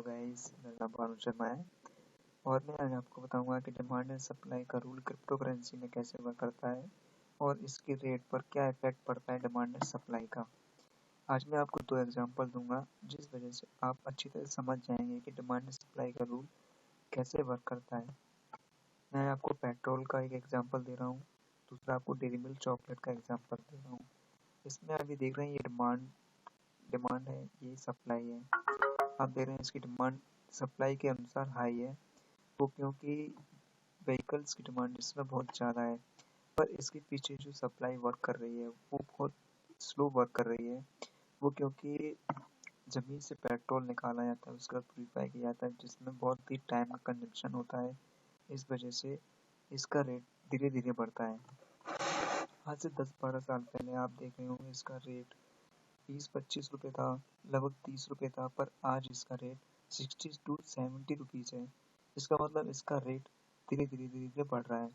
Guys, मेरा नाम भानु शर्मा है और मैं आज आपको बताऊंगा कि डिमांड एंड सप्लाई का रूल क्रिप्टो करेंसी में कैसे वर्क करता है और इसकी रेट पर क्या इफेक्ट पड़ता है डिमांड एंड सप्लाई का। आज मैं आपको 2 एग्जांपल दूंगा जिस वजह से आप अच्छी तरह समझ जाएंगे कि डिमांड एंड सप्लाई का रूल कैसे वर्क करता है। मैं आपको पेट्रोल का एक एग्जाम्पल दे रहा हूँ, दूसरा आपको डेयरी मिल्क चॉकलेट का एग्जाम्पल दे रहा हूँ। इसमें अभी देख रहे हैं ये डिमांड है, ये सप्लाई है। आप देख रहे हैं इसकी डिमांड सप्लाई के अनुसार हाई है, वो क्योंकि व्हीकल्स की डिमांड इसमें बहुत ज़्यादा है, पर इसके पीछे जो सप्लाई वर्क कर रही है वो बहुत स्लो वर्क कर रही है। वो क्योंकि ज़मीन से पेट्रोल निकाला जाता है, उसका प्यूरीफाई किया जाता है, जिसमें बहुत ही टाइम का कंजप्शन होता है। इस वजह से इसका रेट धीरे धीरे बढ़ता है। आज से 10-12 साल पहले आप देख रहे होंगे इसका रेट 20-25 रुपये था, लगभग 30 रुपये था, पर आज इसका रेट 60 to 70 रुपीज़ है। इसका मतलब इसका रेट धीरे धीरे बढ़ रहा है।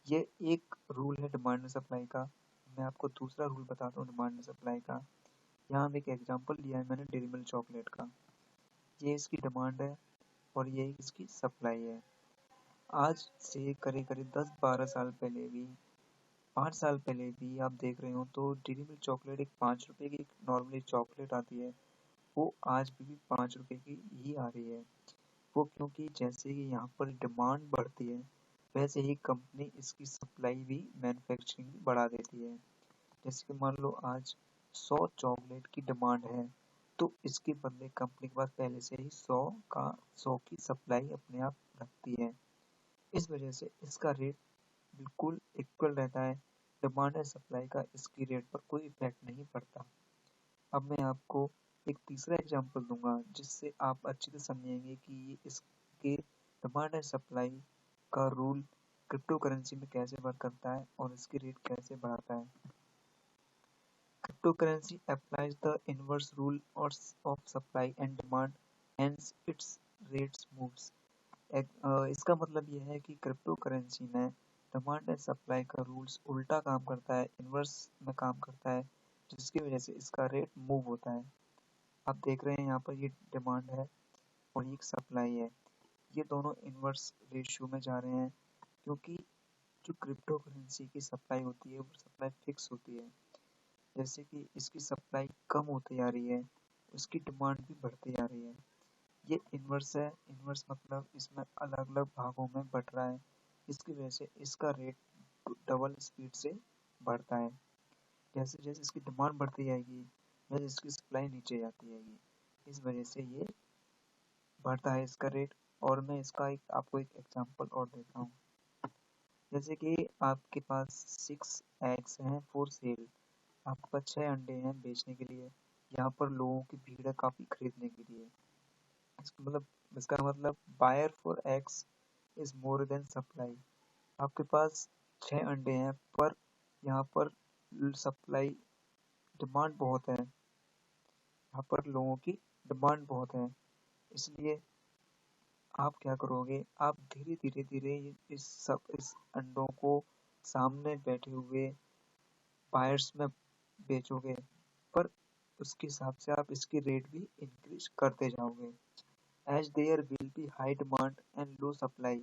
ये एक रूल है डिमांड एंड सप्लाई का। मैं आपको दूसरा रूल बताता हूँ डिमांड एंड सप्लाई का। यहाँ एक एग्जांपल लिया है मैंने डेयरी मिल्क चॉकलेट का। ये इसकी डिमांड है और ये इसकी सप्लाई है। आज से करीब 10-12 साल पहले भी, 5 साल पहले भी आप देख रहे हो तो डेयरी मिल्क चॉकलेट एक 5 रुपये की नॉर्मली चॉकलेट आती है, वो आज भी 5 रुपये की ही आ रही है। वो क्योंकि जैसे ही यहाँ पर डिमांड बढ़ती है, वैसे ही कंपनी इसकी सप्लाई भी, मैन्युफैक्चरिंग भी बढ़ा देती है। जैसे कि मान लो आज 100 चॉकलेट की डिमांड है, तो इसके बदले कंपनी के पास पहले से ही 100 की सप्लाई अपने आप रखती है। इस वजह से इसका रेट बिल्कुल इक्वल रहता है। डिमांड एंड सप्लाई का इसकी रेट पर कोई इफेक्ट नहीं पड़ता। अब मैं आपको एक तीसरा एग्जांपल दूंगा जिससे आप अच्छे से समझेंगे कि ये इसके डिमांड एंड सप्लाई का रूल क्रिप्टो करेंसी में कैसे वर्क करता है और इसकी रेट कैसे बढ़ाता है। Crypto currency applies the inverse rule of supply and demand, hence its rates moves. इसका मतलब यह है कि क्रिप्टो करेंसी में डिमांड एंड सप्लाई का रूल्स उल्टा काम करता है, इन्वर्स में काम करता है, जिसकी वजह से इसका रेट मूव होता है। आप देख रहे हैं यहाँ पर ये डिमांड है और ये सप्लाई है, ये दोनों इन्वर्स रेशियो में जा रहे हैं क्योंकि जो क्रिप्टो करेंसी की सप्लाई होती है वो सप्लाई फिक्स होती है। जैसे कि इसकी सप्लाई कम होती जा रही है, उसकी डिमांड भी बढ़ती जा रही है। ये इन्वर्स है, इन्वर्स मतलब इसमें अलग अलग भागों में बढ़ रहा है, इसकी वजह से इसका रेट डबल स्पीड से बढ़ता है। जैसे जैसे इसकी डिमांड बढ़ती जाएगी, वैसे इसकी सप्लाई नीचे जाती जाएगी, इस वजह से ये बढ़ता है इसका रेट। और मैं इसका आपको एक एग्जांपल और देता हूँ। जैसे कि आपके पास 6 एग्स हैं फॉर सेल, आपके पास 6 अंडे हैं बेचने के लिए, यहाँ पर लोगों की भीड़ है काफ़ी खरीदने के लिए। इसका मतलब buyer for eggs is more than supply. आपके पास 6 अंडे हैं पर यहाँ पर सप्लाई डिमांड बहुत है, यहाँ पर लोगों की डिमांड बहुत है, इसलिए आप क्या करोगे, आप धीरे धीरे इस अंडों को सामने बैठे हुए बायर्स में बेचोगे, पर उसके हिसाब से आप इसकी रेट भी इंक्रीज करते जाओगे। As there will be high demand and low supply,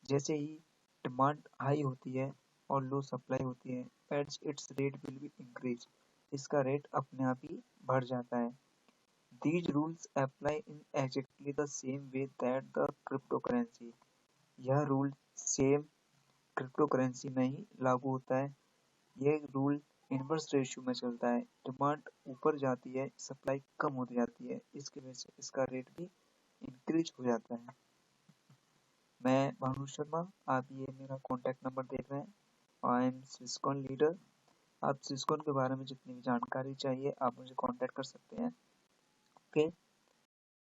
जैसे ही डिमांड हाई होती है और लो सप्लाई होती है, as its rate will be increase, इसका रेट अपने आप ही बढ़ जाता है। These rules apply in exactly the same way that the cryptocurrency, यह रूल सेम क्रिप्टो करेंसी में ही लागू होता है। यह रूल इनवर्स रेशियो में चलता है, डिमांड ऊपर जाती है, सप्लाई कम होती जाती है, इसकी वजह से इसका रेट भी इंक्रीज हो जाता है। मैं भानु शर्मा, आप ये मेरा कॉन्टैक्ट नंबर देख रहे हैं, आई एम सिस्कॉन लीडर। आप सिस्कॉन के बारे में जितनी भी जानकारी चाहिए आप मुझे कॉन्टैक्ट कर सकते हैं। ओके।